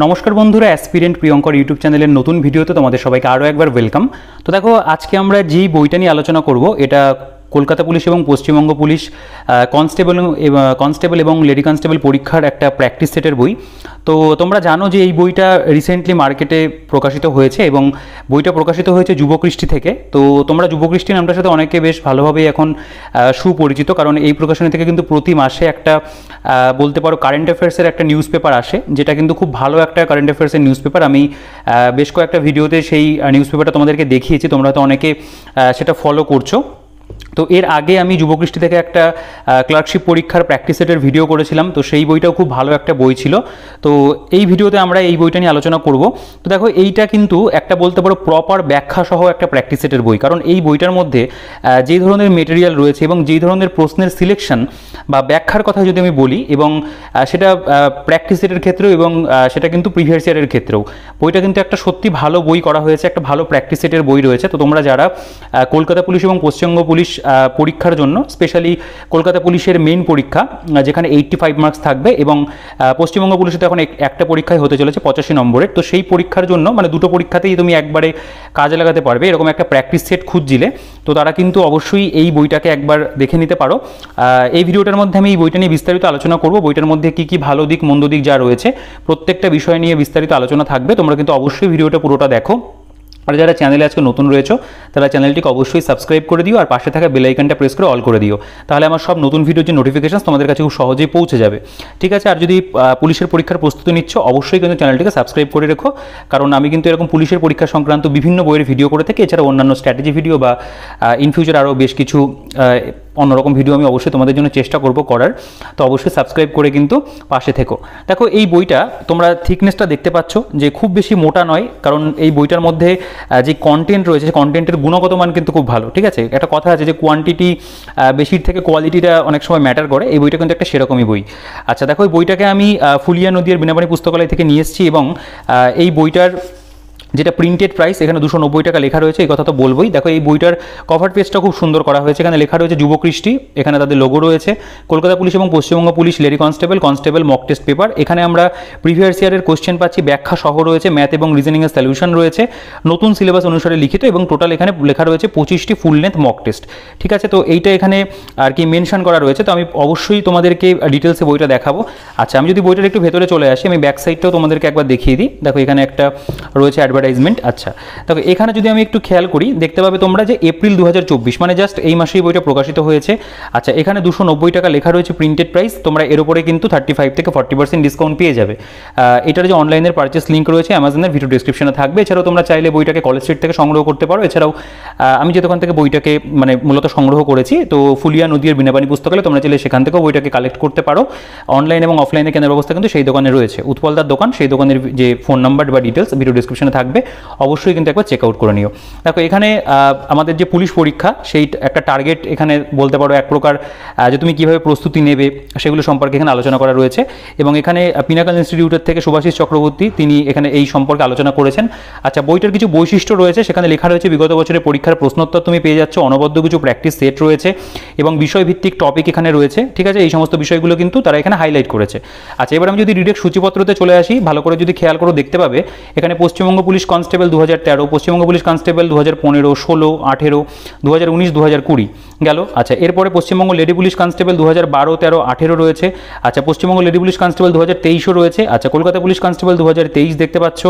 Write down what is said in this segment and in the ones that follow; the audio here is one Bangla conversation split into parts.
নমস্কার বন্ধুরা, অ্যাসপিরেন্ট প্রিয়ঙ্কর ইউটিউব চ্যানেলের নতুন ভিডিওতে তোমাদের সবাইকে আরও একবার ওয়েলকাম। তো দেখো, আজকে আমরা যেই বইটা নিয়ে আলোচনা করব এটা কলকাতা পুলিশ এবং পশ্চিমবঙ্গ পুলিশ কনস্টেবল এবং লেডি কনস্টেবল পরীক্ষার একটা প্র্যাকটিস সেটের বই। তো তোমরা জানো যে এই বইটা রিসেন্টলি মার্কেটে প্রকাশিত হয়েছে এবং বইটা প্রকাশিত হয়েছে যুবকৃষ্টি থেকে। তো তোমরা যুবকৃষ্টি নামটার সাথে অনেকে বেশ ভালোভাবেই এখন সুপরিচিত, কারণ এই প্রকাশনী থেকে কিন্তু প্রতি মাসে একটা বলতে পারো কারেন্ট অ্যাফেয়ার্সের একটা নিউজ পেপার আসে, যেটা কিন্তু খুব ভালো একটা কারেন্ট অ্যাফেয়ার্সের নিউজ পেপার। আমি বেশ কয়েকটা ভিডিওতে সেই নিউজ পেপারটা তোমাদেরকে দেখিয়েছি, তোমরা হয়তো অনেকে সেটা ফলো করছো। তো এর আগে আমি যুবকৃষ্টি থেকে একটা ক্লার্কশিপ পরীক্ষার প্র্যাকটিস সেটের ভিডিও করেছিলাম, তো সেই বইটাও খুব ভালো একটা বই ছিল। তো এই ভিডিওতে আমরা এই বইটা নিয়ে আলোচনা করব। তো দেখো, এইটা কিন্তু একটা বলতে পারো প্রপার ব্যাখ্যা সহ একটা প্র্যাকটিস সেটের বই, কারণ এই বইটার মধ্যে যেই ধরনের মেটেরিয়াল রয়েছে এবং যেই ধরনের প্রশ্নের সিলেকশন বা ব্যাখ্যার কথা যদি আমি বলি, এবং সেটা প্র্যাকটিস সেটের ক্ষেত্রেও এবং সেটা কিন্তু প্রিভিয়াস ইয়ারের ক্ষেত্রেও, বইটা কিন্তু একটা সত্যি ভালো বই করা হয়েছে, একটা ভালো প্র্যাকটিস সেটের বই রয়েছে। তো তোমরা যারা কলকাতা পুলিশ এবং পশ্চিমবঙ্গ পুলিশ পরীক্ষার জন্য, স্পেশালি কলকাতা পুলিশের মেইন পরীক্ষা যেখানে 85 মার্কস থাকবে এবং পশ্চিমবঙ্গ পুলিশে তো এখন একটা পরীক্ষায় হতে চলেছে 85 নম্বরের, তো সেই পরীক্ষার জন্য মানে দুটো পরীক্ষাতেই তুমি একবারে কাজে লাগাতে পারবে এরকম একটা প্র্যাকটিস সেট খুঁজছিলে, তো তারা কিন্তু অবশ্যই এই বইটাকে একবার দেখে নিতে পারো। এই ভিডিওটার মধ্যে আমি এই বইটা নিয়ে বিস্তারিত আলোচনা করব। বইটার মধ্যে কী কী ভালো দিক মন্দ দিক যা রয়েছে প্রত্যেকটা বিষয় নিয়ে বিস্তারিত আলোচনা থাকবে। তোমরা কিন্তু অবশ্যই ভিডিওটা পুরোটা দেখো। আর যারা চ্যানেলে আজকে নতুন রয়েছে তারা চ্যানেলটিকে অবশ্যই সাবস্ক্রাইব করে দিও আর পাশে থাকা বেল আইকনটা প্রেস করে অল করে দিও, তাহলে আমার সব নতুন ভিডিওর যে নোটিফিকেশন তোমাদের কাছে খুব সহজেই পৌঁছে যাবে। ঠিক আছে? আর যদি পুলিশের পরীক্ষার প্রস্তুতি নিচ্ছ অবশ্যই কিন্তু চ্যানেলটিকে সাবস্ক্রাইব করে রেখো, কারণ আমি কিন্তু এরকম পুলিশের পরীক্ষা সংক্রান্ত বিভিন্ন বইয়ের ভিডিও করে থাকি। এছাড়া অন্যান্য স্ট্র্যাটেজি ভিডিও বা ইন ফিউচার আরও বেশ কিছু অন্যরকম ভিডিও আমি অবশ্যই তোমাদের জন্য চেষ্টা করব করার। তো অবশ্যই সাবস্ক্রাইব করে কিন্তু পাশে থেকো। দেখো, এই বইটা তোমরা থিকনেসটা দেখতে পাচ্ছ যে খুব বেশি মোটা নয়, কারণ এই বইটার মধ্যে যে কন্টেন্ট রয়েছে সেই কন্টেন্টের গুণগত মান কিন্তু খুব ভালো। ঠিক আছে? একটা কথা আছে যে কোয়ান্টিটি বেশির থেকে কোয়ালিটিটা অনেক সময় ম্যাটার করে, এই বইটা কিন্তু একটা সেরকমই বই। আচ্ছা দেখো, এই বইটাকে আমি ফুলিয়া নদীর বিনাপানি পুস্তকালয় থেকে নিয়ে এসেছি এবং এই বইটার যেটা প্রিন্টেড প্রাইস এখানে 290 টাকা লেখা রয়েছে, এই কথা তো বলবোই। দেখো, এই বইটার কভার পেজটা খুব সুন্দর করা হয়েছে, এখানে লেখা রয়েছে যুবকৃষ্টি, এখানে তাদের লোগো রয়েছে, কলকাতা পুলিশ এবং Paschimbanga police lady constable mock test paper. এখানে আমরা প্রিভিয়াস ইয়ারের কোশ্চেন পাচ্ছি, ব্যাখ্যা সহ রয়েছে, ম্যাথ এবং রিজনিংয়ের সলিউশন রয়েছে, নতুন সিলেবাস অনুসারে লিখিত, এবং টোটাল এখানে লেখা রয়েছে 25টি ফুল লেন্থ মক টেস্ট। ঠিক আছে? তো এইটা এখানে আর কি মেনশন করা রয়েছে, তো আমি অবশ্যই তোমাদেরকে ডিটেলসে বইটা দেখাবো। আচ্ছা, আমি যদি বইটার একটু ভেতরে চলে আসি, আমি ব্যাক সাইডটাও তোমাদেরকে একবার দেখিয়ে দিই। দেখো, এখানে একটা রয়েছে অ্যাডভার্টাইজমেন্ট। আচ্ছা দেখো, এখানে যদি আমি একটু খেয়াল করি দেখতে পাবে তোমরা যে এপ্রিল 2024 মানে জাস্ট এই মাসেই বইটা প্রকাশিত হয়েছে। আচ্ছা, এখানে 290 টাকা লেখা রয়েছে প্রিন্টেড প্রাইস, তোমরা এর উপরে কিন্তু 35 থেকে 40% ডিসকাউন্ট পেয়ে যাবে। এটার যে অনলাইনের পারচেস লিঙ্ক রয়েছে অ্যামাজনের ভিডিও ডেসক্রিপশনে থাকবে। এছাড়াও তোমরা চাইলে বইটাকে কলেজ স্ট্রিট থেকে সংগ্রহ করতে পারো। এছাড়াও আমি যে দোকান থেকে বইটাকে মানে মূলত সংগ্রহ করেছি, তো ফুলিয়া নদীর বিনাপানি পুস্তকালয়, তোমরা চাইলে সেখান থেকেও বইটাকে কালেক্ট করতে পারো। অনলাইন এবং অফলাইনে কেনার ব্যবস্থা কিন্তু সেই দোকানে রয়েছে, উৎপলদার দোকান, সেই দোকানের যে ফোন নাম্বার বা ডিটেলস ভিডিও ডেসক্রিপশনে থাকবে, অবশ্যই কিন্তু একবার চেক আউট করে নিও। দেখো, এখানে আমাদের যে পুলিশ পরীক্ষা সেই একটা টার্গেট এখানে বলতে পারো এক প্রকার যে তুমি কীভাবে প্রস্তুতি নেবে সেগুলো সম্পর্কে এখানে আলোচনা করা রয়েছে। এবং এখানে পিনাকল ইনস্টিটিউটের থেকে শুভাশিস চক্রবর্তী তিনি এখানে এই সম্পর্কে আলোচনা করেছেন। আচ্ছা, বইটার কিছু বৈশিষ্ট্য রয়েছে, সেখানে লেখা রয়েছে বিগত বছরের পরীক্ষার প্রশ্নোত্তর তুমি পেয়ে যাচ্ছ, অনবদ্য কিছু প্র্যাকটিস সেট রয়েছে এবং বিষয়ভিত্তিক টপিক এখানে রয়েছে। ঠিক আছে? এই সমস্ত বিষয়গুলো কিন্তু তারা এখানে হাইলাইট করেছে। আচ্ছা, এবার আমি যদি ডিরেক্ট সূচিপত্রতে চলে আসি, ভালো করে যদি খেয়াল করো দেখতে পাবে এখানে Paschimbanga police constable 2013, Paschimbanga police constable 2015, 16, 18, 2019, 2020 গেল। আচ্ছা, এরপরে পশ্চিমবঙ্গ লেডি পুলিশ কনস্টেবল 2012, 13, 18 রয়েছে। আচ্ছা, পশ্চিমবঙ্গ লেডি পুলিশ কনস্টেবল 2023ও রয়েছে। আচ্ছা, কলকাতা পুলিশ কনস্টেবল 2023 দেখতে পাচ্ছ,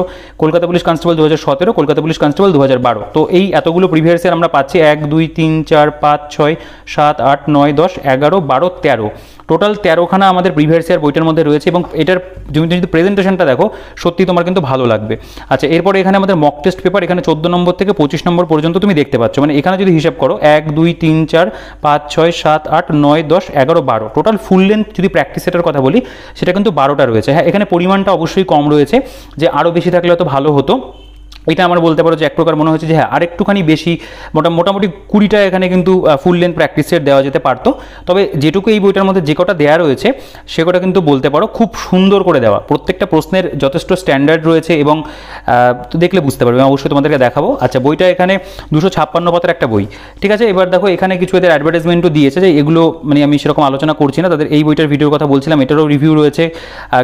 Kolkata police constable 2017, Kolkata police constable 2012। তো এই এতগুলো প্রিভিয়াস ইয়ার আমরা পাচ্ছি 1, 2, 3, 4, 5, 6, 7, 8, 9, 10, 11, 12, 13, টোটাল 13খানা আমাদের প্রিভিয়াস ইয়ার বইটার মধ্যে রয়েছে এবং এটার তুমি যদি প্রেজেন্টেশনটা দেখো সত্যি তোমার কিন্তু ভালো লাগবে। আচ্ছা, এরপরে এখানে আমাদের মক টেস্ট পেপার এখানে 14 নম্বর থেকে 25 নম্বর পর্যন্ত তুমি দেখতে পাচ্ছ, মানে এখানে যদি হিসাব করো 1, 2, 3, 4, 5, 6, 7, 8, 9, 10, 11, 12 টোটাল ফুল লেন্থ যদি প্র্যাকটিস সেটের কথা বলি সেটা কিন্তু 12টা রয়েছে। হ্যাঁ, এখানে পরিমাণটা অবশ্যই কম রয়েছে, যে আরও বেশি থাকলে হয়তো ভালো হতো। এটা আমার বলতে পারো যে এক প্রকার মনে হচ্ছে যে হ্যাঁ আরেকটুখানি বেশি মোটামুটি 20টা এখানে কিন্তু ফুল লেন্থ প্র্যাকটিস সেট দেওয়া যেতে পারতো। তবে যেটুকু এই বইটার মধ্যে যে কটা দেওয়া রয়েছে সে কটা কিন্তু বলতে পারো খুব সুন্দর করে দেওয়া, প্রত্যেকটা প্রশ্নের যথেষ্ট স্ট্যান্ডার্ড রয়েছে এবং তো দেখলে বুঝতে পারবে, আমি অবশ্যই তোমাদেরকে দেখাবো। আচ্ছা, বইটা এখানে 256 পাতার একটা বই, ঠিক আছে। এবার দেখো এখানে কিছু এদের অ্যাডভার্টাইজমেন্টও দিয়েছে, যে এগুলো মানে আমি সেরকম আলোচনা করছি না, তাদের এই বইটার ভিডিওর কথা বলছিলাম, এটারও রিভিউ রয়েছে।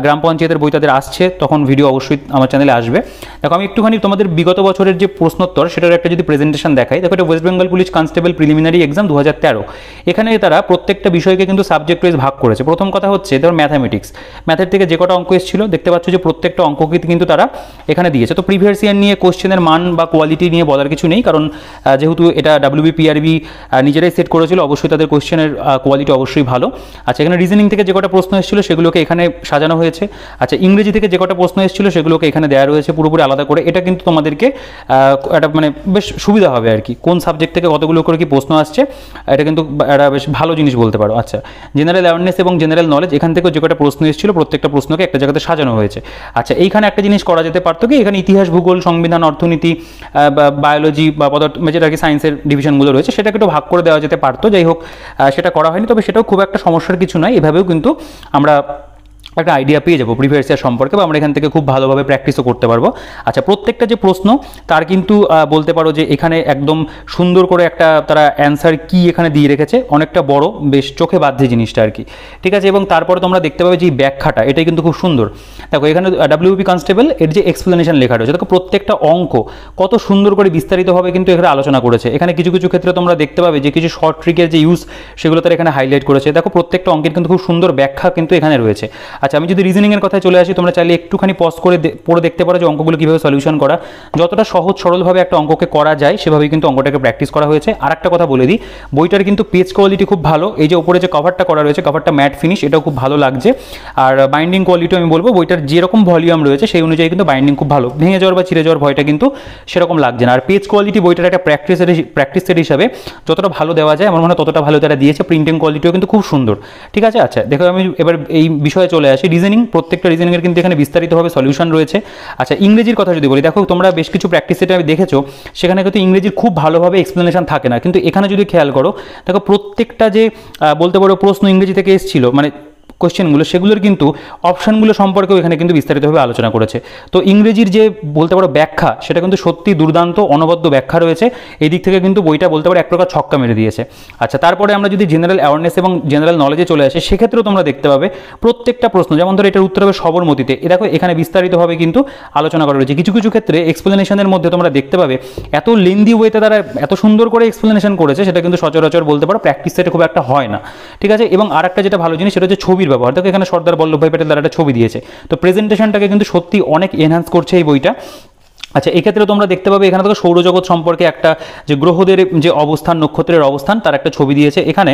গ্রাম পঞ্চায়েতের বই তাদের আসছে, তখন ভিডিও অবশ্যই আমার চ্যানেলে আসবে। দেখো আমি একটুখানি তোমাদের বিগত বছরের যে প্রশ্নোত্তর সেটার একটা যদি প্রেজেন্টেশন দেখাই, দেখো এটা West Bengal police constable preliminary exam 2013। এখানে তারা প্রত্যেকটা বিষয়কে কিন্তু সাবজেক্ট ওয়াইজ ভাগ করেছে। প্রথম কথা হচ্ছে ধর ম্যাথামেটিক্স, ম্যাথের থেকে যে কটা অঙ্ক এসেছিল দেখতে পাচ্ছ যে প্রত্যেকটা অঙ্ককে কিন্তু তারা এখানে দিয়েছে। তো প্রিভিয়াস ইয়ার নিয়ে কোশ্চেনের মান বা কোয়ালিটি নিয়ে বলার কিছু নেই, কারণ যেহেতু এটা WBPRB নিজেরাই সেট করেছিল, অবশ্যই তাদের কোশ্চেনের কোয়ালিটি অবশ্যই ভালো। আচ্ছা, এখানে রিজনিং থেকে যে কটা প্রশ্ন এসেছিল সেগুলোকে এখানে সাজানো হয়েছে। আচ্ছা, ইংরেজি থেকে যে কটা প্রশ্ন এসেছিল সেগুলোকে এখানে দেওয়া রয়েছে পুরোপুরি আলাদা করে। এটা কিন্তু তোমাদেরকে একটা মানে বেশ সুবিধা হবে আর কি, কোন সাবজেক্ট থেকে কতগুলো করে কি প্রশ্ন আসছে, এটা কিন্তু একটা বেশ ভালো জিনিস বলতে পারো। আচ্ছা, জেনারেল অ্যাওয়ারনেস এবং জেনারেল নলেজ এখান থেকেও যে কটা প্রশ্ন এসেছিল প্রত্যেকটা প্রশ্নকে একটা জায়গাতে সাজানো হয়েছে। আচ্ছা, এইখানে একটা জিনিস করা যেতে পারতো কি, এখানে ইতিহাস, ভূগোল, সংবিধান, অর্থনীতি বা বায়োলজি বা পদার্থ যেটা আর কি সায়েন্সের ডিভিশনগুলো রয়েছে সেটাকে একটু ভাগ করে দেওয়া যেতে পারতো। যাই হোক, সেটা করা হয়নি, তবে সেটাও খুব একটা সমস্যার কিছু নয়। এভাবেও কিন্তু আমরা একটা আইডিয়া পেয়ে যাবো প্রিভিয়াস ইয়ার সম্পর্কে, বা আমরা এখান থেকে খুব ভালোভাবে প্র্যাকটিসও করতে পারবো। আচ্ছা, প্রত্যেকটা যে প্রশ্ন তার কিন্তু বলতে পারো যে এখানে একদম সুন্দর করে একটা তারা অ্যান্সার কি এখানে দিয়ে রেখেছে, অনেকটা বড়, বেশ চোখে বাঁধছে জিনিসটা আর কি, ঠিক আছে। এবং তারপরে তোমরা দেখতে পাবে যে এই ব্যাখ্যাটা, এটাই কিন্তু খুব সুন্দর। দেখো এখানে WB কনস্টেবল এর যে এক্সপ্লেনেশন লেখা রয়েছে, দেখো প্রত্যেকটা অঙ্ক কত সুন্দর করে বিস্তারিতভাবে কিন্তু এখানে আলোচনা করেছে। এখানে কিছু কিছু ক্ষেত্রে তোমরা দেখতে পাবে যে কিছু শর্ট ট্রিকের যে ইউজ সেগুলো তারা এখানে হাইলাইট করেছে। দেখো প্রত্যেকটা অঙ্কের কিন্তু খুব সুন্দর ব্যাখ্যা কিন্তু এখানে রয়েছে। আচ্ছা, আমি যদি রিজনিংয়ের কথায় চলে আসি, তোমরা চাইলে একটুখানি পজ করে পড়ে দেখতে পারো যে অঙ্কগুলো কীভাবে সলিউশন করা, যতটা সহজ সরলভাবে একটা অঙ্ককে করা যায় সেভাবেই কিন্তু অঙ্কটাকে প্র্যাকটিস করা হয়েছে। আর একটা কথা বলে দিই, বইটার কিন্তু পেজ কোয়ালিটি খুব ভালো। এই যে উপরে যে কভারটা করা রয়েছে, কভারটা ম্যাট ফিনিশ, এটাও খুব ভালো লাগছে। আর বাইন্ডিং কোয়ালিটি আমি বলবো বইটার যেরকম ভলিউম রয়েছে সেই অনুযায়ী কিন্তু বাইন্ডিং খুব ভালো, ভেঙে যাওয়ার বা ছিঁড়ে যাওয়ার ভয়টা কিন্তু সেরকম লাগছে না। আর পেজ কোয়ালিটি বইটার একটা প্র্যাকটিস সেট হিসাবে যতটা ভালো দেওয়া যায় আমার মনে হয় ততটা ভালো তারা দিয়েছে। প্রিন্টিং কোয়ালিটিও কিন্তু খুব সুন্দর, ঠিক আছে। আচ্ছা, দেখো আমি এবার এই বিষয়ে চলে আসি। রিজনিং, প্রত্যেকটা রিজনিংয়ের কিন্তু এখানে বিস্তারিতভাবে সলিউশন রয়েছে। আচ্ছা, ইংরেজির কথা যদি বলি, দেখো তোমরা বেশ কিছু প্র্যাকটিস সেটে আমি দেখেছো সেখানে কিন্তু ইংরেজির খুব ভালোভাবে এক্সপ্লেনেশন থাকে না, কিন্তু এখানে যদি খেয়াল করো দেখো প্রত্যেকটা যে বলতে পারো প্রশ্ন ইংরেজি থেকে এসেছিল, মানে কোশ্চেনগুলো, সেগুলোর কিন্তু অপশানগুলো সম্পর্কেও এখানে কিন্তু বিস্তারিতভাবে আলোচনা করেছে। তো ইংরেজির যে বলতে পারো ব্যাখ্যা, সেটা কিন্তু সত্যি দুর্দান্ত অনবদ্য ব্যাখ্যা রয়েছে। এই দিক থেকে কিন্তু বইটা বলতে পারো এক প্রকার ছক্কা মেরে দিয়েছে। আচ্ছা, তারপরে আমরা যদি জেনারেল অ্যাওয়ারনেস এবং জেনারেল নলেজে চলে আসি, সেক্ষেত্রেও তোমরা দেখতে পাবে প্রত্যেকটা প্রশ্ন, যেমন ধরো এটার উত্তর হবে সবরমতিতে, এ দেখো এখানে বিস্তারিতভাবে কিন্তু আলোচনা করা রয়েছে। কিছু কিছু ক্ষেত্রে এক্সপ্লেনেশনের মধ্যে তোমরা দেখতে পাবে এত লেন্দি ওয়েতে তারা এত সুন্দর করে এক্সপ্লেনেশন করেছে, সেটা কিন্তু সচরাচর বলতে পারো প্র্যাকটিস সেটে খুব একটা হয় না, ঠিক আছে। এবং আর একটা যেটা ভালো জিনিস সেটা হচ্ছে ছবির ব্যবহার। দেখো এখানে সর্দার বল্লভভাই প্যাটেল তারা একটা ছবি দিয়েছে, তো প্রেজেন্টেশনটাকে কিন্তু সত্যি অনেক এনহ্যান্স করছে এই বইটা। আচ্ছা, এক্ষেত্রে তোমরা দেখতে পাবে এখানে দেখো সৌরজগৎ সম্পর্কে একটা যে গ্রহদের যে অবস্থান, নক্ষত্রের অবস্থান, তার একটা ছবি দিয়েছে এখানে।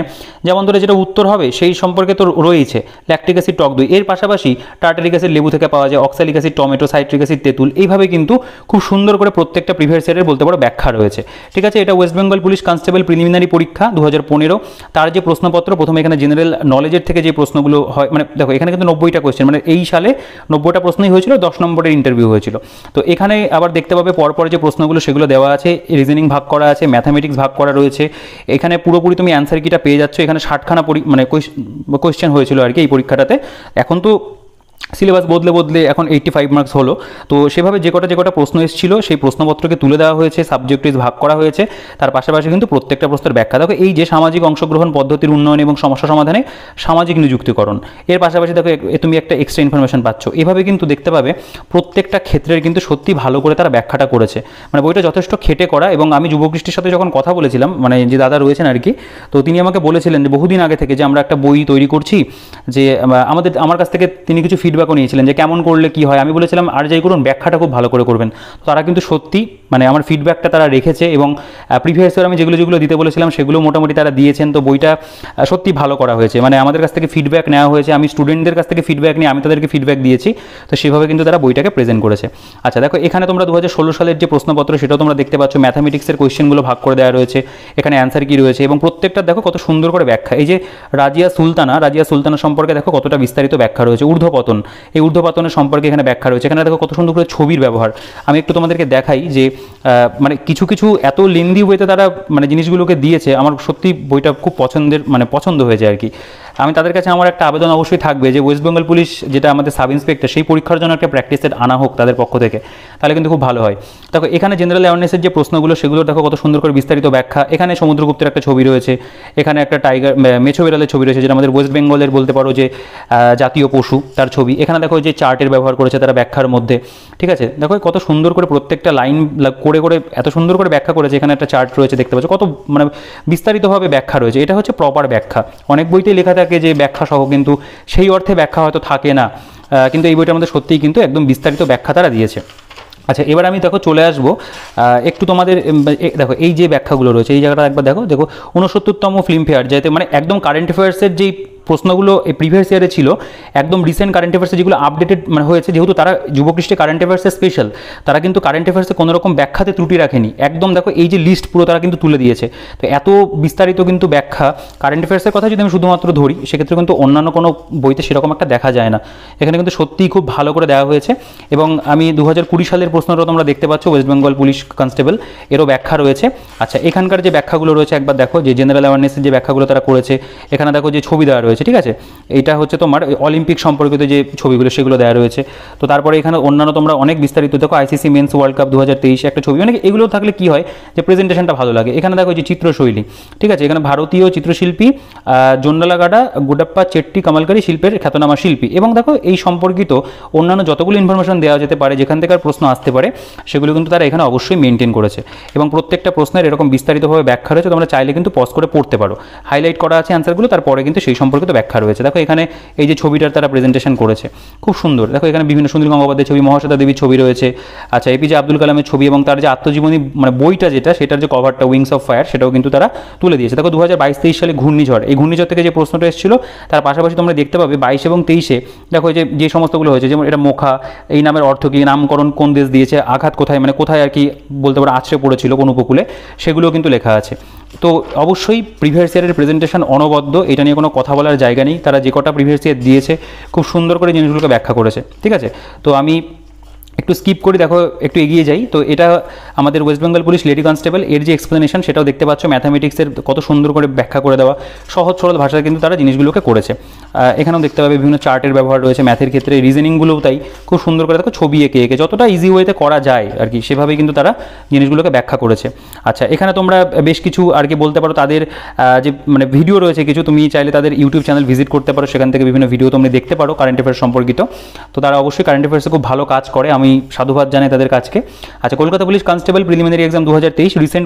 যেমন ধরে যেটা উত্তর হবে সেই সম্পর্কে তো রয়েছে ল্যাকটিক অ্যাসিড টক দই, এর পাশাপাশি টার্টারিক অ্যাসিড লেবু থেকে পাওয়া যায়, oxalic acid tomato, citric acid তেঁতুল, এইভাবে কিন্তু খুব সুন্দর করে প্রত্যেকটা প্রিভিয়াস ইয়ারের বলতে পারো ব্যাখ্যা রয়েছে, ঠিক আছে। এটা West Bengal police constable preliminary পরীক্ষা 2015, তার যে প্রশ্নপত্র, প্রথমে এখানে জেনারেল নলেজের থেকে যে প্রশ্নগুলো হয়, মানে দেখো এখানে কিন্তু 90টা কোয়েশ্চেন, মানে এই সালে 90টা প্রশ্নই হয়েছিল, 10 নম্বরের ইন্টারভিউ হয়েছিল। তো এখানে আবার দেখতে পাবে পরপর যে প্রশ্নগুলো সেগুলো দেওয়া আছে, রিজনিং ভাগ করা আছে, ম্যাথামেটিক্স ভাগ করা রয়েছে। এখানে পুরোপুরি তুমি অ্যান্সার কিটা পেয়ে যাচ্ছ। এখানে 60খানা মানে কোয়েশ্চেন হয়েছিল আর কি এই পরীক্ষাটাতে। এখন তো সিলেবাস বদলে বদলে এখন 85 মার্কস হলো। তো সেভাবে যে কটা প্রশ্ন এসেছিল সেই প্রশ্নপত্রকে তুলে দেওয়া হয়েছে, সাবজেক্ট ওয়াইজ ভাগ করা হয়েছে, তার পাশাপাশি কিন্তু প্রত্যেকটা প্রশ্নের ব্যাখ্যা। দেখো এই যে সামাজিক অংশগ্রহণ পদ্ধতির উন্নয়ন এবং সমস্যা সমাধানে সামাজিক নিযুক্তিকরণ, এর পাশাপাশি দেখো তুমি একটা এক্সট্রা ইনফরমেশন পাচ্ছ। এভাবে কিন্তু দেখতে পাবে প্রত্যেকটা ক্ষেত্রের কিন্তু সত্যি ভালো করে তারা ব্যাখ্যাটা করেছে, মানে বইটা যথেষ্ট খেটে করা। এবং আমি যুবকৃষ্টির সাথে যখন কথা বলেছিলাম, মানে যে দাদা রয়েছেন আর কি, তো তিনি আমাকে বলেছিলেন যে বহুদিন আগে থেকে যে আমরা একটা বই তৈরি করছি, যে আমার কাছ থেকে তিনি কিছু ফিডব্যাকও নিয়েছিলেন যে কেমন করলে কি হয়। আমি বলেছিলাম আর যাই করুন ব্যাখ্যাটা খুব ভালো করে করবেন। তারা কিন্তু সত্যি মানে আমার ফিডব্যাকটা তারা রেখেছে, এবং প্রিভিয়াস ইয়ার আমি যেগুলো দিতে বলেছিলাম সেগুলো মোটামুটি তারা দিয়েছেন। তো বইটা সত্যি ভালো করা হয়েছে, মানে আমাদের কাছ থেকে ফিডব্যাক নেওয়া হয়েছে, আমি স্টুডেন্টদের কাছ থেকে ফিডব্যাক নিয়ে আমি তাদেরকে ফিডব্যাক দিয়েছি, তো সেভাবে কিন্তু তারা বইটাকে প্রেজেন্ট করেছে। আচ্ছা, দেখো এখানে তোমরা 2016 সালের যে প্রশ্নপত্র সেটাও তোমরা দেখতে পাচ্ছ, ম্যাথামেটিক্সের কোয়েশ্চেনগুলো ভাগ করে দেওয়া রয়েছে, এখানে অ্যান্সার কি রয়েছে, এবং প্রত্যেকটা দেখো কত সুন্দর করে ব্যাখ্যা। এই যে রাজিয়া সুলতানা সম্পর্কে দেখো কতটা বিস্তারিত ব্যাখ্যা রয়েছে, ঊর্ধ্বপতন এই ঊর্ধ্বপাতনের সম্পর্কে এখানে ব্যাখ্যা রয়েছে। এখানে দেখো কত সুন্দর করে ছবির ব্যবহার। আমি একটু তোমাদেরকে দেখাই যে মানে কিছু কিছু এত লেন্দি ওয়েতে তারা মানে জিনিসগুলোকে দিয়েছে, আমার সত্যি বইটা খুব পছন্দ হয়েছে আর কি। আমি তাদের কাছে আমার একটা আবেদন অবশ্যই থাকবে যে ওয়েস্ট বেঙ্গল পুলিশ যেটা আমাদের সাব ইন্সপেক্টর, সেই পরীক্ষার জন্য একটা প্র্যাকটিস সেট আনা হোক তাদের পক্ষ থেকে, তাহলে কিন্তু খুব ভালো হয়। দেখো এখানে জেনারেল অ্যাওয়ারনেসের যে প্রশ্নগুলো সেগুলো দেখো কত সুন্দর করে বিস্তারিত ব্যাখ্যা। এখানে সমুদ্রগুপ্তের একটা ছবি রয়েছে, এখানে একটা টাইগার মেছো বিড়ালের ছবি রয়েছে, যেটা আমাদের ওয়েস্ট বেঙ্গলের বলতে পারো যে জাতীয় পশু, তার ছবি। এখানে দেখো যে চার্টের ব্যবহার করেছে তারা ব্যাখ্যার মধ্যে, ঠিক আছে। দেখো কত সুন্দর করে প্রত্যেকটা লাইন করে করে এত সুন্দর করে ব্যাখ্যা করেছে। এখানে একটা চার্ট রয়েছে, দেখতে পাচ্ছ কত মানে বিস্তারিতভাবে ব্যাখ্যা রয়েছে। এটা হচ্ছে প্রপার ব্যাখ্যা। অনেক বইতেই লেখা থাকে যে ব্যাখ্যা সহ, কিন্তু সেই অর্থে ব্যাখ্যা হয়তো থাকে না, কিন্তু এই বইটার মধ্যে সত্যিই কিন্তু একদম বিস্তারিত ব্যাখ্যা তারা দিয়েছে। আচ্ছা, এবার আমি দেখো চলে আসবো একটু তোমাদের দেখো এই যে ব্যাখ্যাগুলো রয়েছে এই জায়গাটা একবার দেখো 69তম ফিল্মফেয়ার, যাতে মানে একদম কারেন্ট অ্যাফেয়ার্সের যেই প্রশ্নগুলো এই প্রিভিয়াস ইয়ারে ছিল, একদম রিসেন্ট কারেন্ট অ্যাফেয়ার্সে যেগুলো আপডেটেড মানে হয়েছে, যেহেতু তারা যুবকৃষ্টি কারেন্ট অ্যাফেয়ার্সে স্পেশাল, তারা কিন্তু কারেন্ট অ্যাফেয়ার্সে কোনো রকম ব্যাখ্যাতে ত্রুটি রাখেনি। একদম দেখো এই যে লিস্ট পুরো তারা কিন্তু তুলে দিয়েছে। তো এত বিস্তারিত কিন্তু ব্যাখ্যা কারেন্ট অ্যাফেয়ার্সের কথা যদি আমি শুধুমাত্র ধরি, সেক্ষেত্রে কিন্তু অন্যান্য কোনো বইতে সেরকম একটা দেখা যায় না। এখানে কিন্তু সত্যিই খুব ভালো করে দেওয়া হয়েছে। এবং আমি 2020 সালের প্রশ্নটা তোমরা দেখতে পাচ্ছ, ওয়েস্ট বেঙ্গল পুলিশ কনস্টেবল, এরও ব্যাখ্যা রয়েছে। আচ্ছা, এখানকার যে ব্যাখ্যাগুলো রয়েছে একবার দেখো, যে জেনারেল অ্যাওয়ারনেসের যে ব্যাখ্যাগুলো তারা করেছে, এখানে দেখো যে ছবি দেওয়া রয়েছে, ঠিক আছে। এটা হচ্ছে তোমার অলিম্পিক সম্পর্কিত যে ছবিগুলো সেগুলো দেওয়া রয়েছে। তো তারপরে এখানে অন্যান্য তোমরা অনেক বিস্তারিত দেখো, আইসিসি মেন্স ওয়ার্ল্ড কাপ 2023 একটা ছবি, মানে এগুলো থাকলে কি হয় যে প্রেজেন্টেশনটা ভালো লাগে। এখানে দেখো যে চিত্রশৈলী, ঠিক আছে, এখানে ভারতীয় চিত্রশিল্পী জন্ডালাগাডা গুডাপ্পা চেট্টি কামালকারী শিল্পের খ্যাতনামা শিল্পী। এবং দেখো এই সম্পর্কিত অন্যান্য যতগুলো ইনফরমেশন দেওয়া যেতে পারে, যেখান থেকে প্রশ্ন আসতে পারে, সেগুলো কিন্তু তারা এখানে অবশ্যই মেনটেন করেছে। এবং প্রত্যেকটা প্রশ্নের এরকম বিস্তারিতভাবে ব্যাখ্যা রয়েছে, তোমরা চাইলে কিন্তু পজ করে পড়তে পারো। হাইলাইট করা আছে অ্যান্সারগুলো, তারপরে কিন্তু সেই সম্পর্কিত ব্যাখ্যা রয়েছে। দেখো এখানে এই যে ছবিটার তারা প্রেজেন্টেশন করেছে খুব সুন্দর। দেখো এখানে বিভিন্ন সুনীল গঙ্গোপাধ্যায়ের ছবি, মহাশ্বেতা দেবীর ছবি রয়েছে। আচ্ছা, এপিজে আব্দুল কালামের ছবি এবং তার যে আত্মজীবনী মানে বইটা যেটা, সেটার যে কভারটা উইংস অফ ফায়ার, সেটাও কিন্তু তারা তুলে দিয়েছে। দেখো 2022-23 সালে ঘূর্ণিঝড়, এই ঘূর্ণিঝড় থেকে যে প্রশ্নটা এসেছিল, তার পাশাপাশি তোমরা দেখতে পাবে 22 এবং 23-এ দেখো যে সমস্তগুলো হয়েছে, যেমন এটা মোখা, এই নামের অর্থ কী, নামকরণ কোন দেশ দিয়েছে, আঘাত কোথায়, মানে কোথায় আর কি বলতে পারো আছড়ে পড়েছিল কোন উপকূলে, সেগুলো কিন্তু লেখা আছে। তো অবশ্যই প্রিভিয়াস ইয়ারের প্রেজেন্টেশন অনবদ্য, এটা নিয়ে কোনো কথা বলার জায়গা নেই। তারা যে কটা প্রিভিয়াস ইয়ার দিয়েছে খুব সুন্দর করে জিনিসগুলোকে ব্যাখ্যা করেছে, ঠিক আছে। তো আমি একটু স্কিপ করি, দেখো একটু এগিয়ে যাই। তো এটা আমাদের West Bengal police lady constable, এর যে এক্সপ্লেনেশন সেটাও দেখতে পাচ্ছ, ম্যাথামেটিক্সের কত সুন্দর করে ব্যাখ্যা করে দেওয়া, সহজ সরল ভাষায় কিন্তু তারা জিনিসগুলোকে করেছে। এখানেও দেখতে পাবে বিভিন্ন চার্টের ব্যবহার রয়েছে, ম্যাথের ক্ষেত্রে রিজনিংগুলোও তাই খুব সুন্দর করে দেখো ছবি এঁকে এঁকে যতটা ইজি ওয়েতে করা যায় আর কি, সেভাবেই কিন্তু তারা জিনিসগুলোকে ব্যাখ্যা করেছে। আচ্ছা, এখানে তোমরা বেশ কিছু আর কি বলতে পারো তাদের যে মানে ভিডিও রয়েছে কিছু, তুমি চাইলে তাদের ইউটিউব চ্যানেল ভিজিট করতে পারো, সেখান থেকে বিভিন্ন ভিডিও তোমরা দেখতে পারো কারেন্ট অ্যাফেয়ার্স সম্পর্কিত। তো তারা অবশ্যই কারেন্ট অ্যাফেয়ার্সে খুব ভালো কাজ করে, আমি সাধুবাদ জানাই তাদের কাজকে। আচ্ছা, Kolkata police constable preliminary exam 2023 recent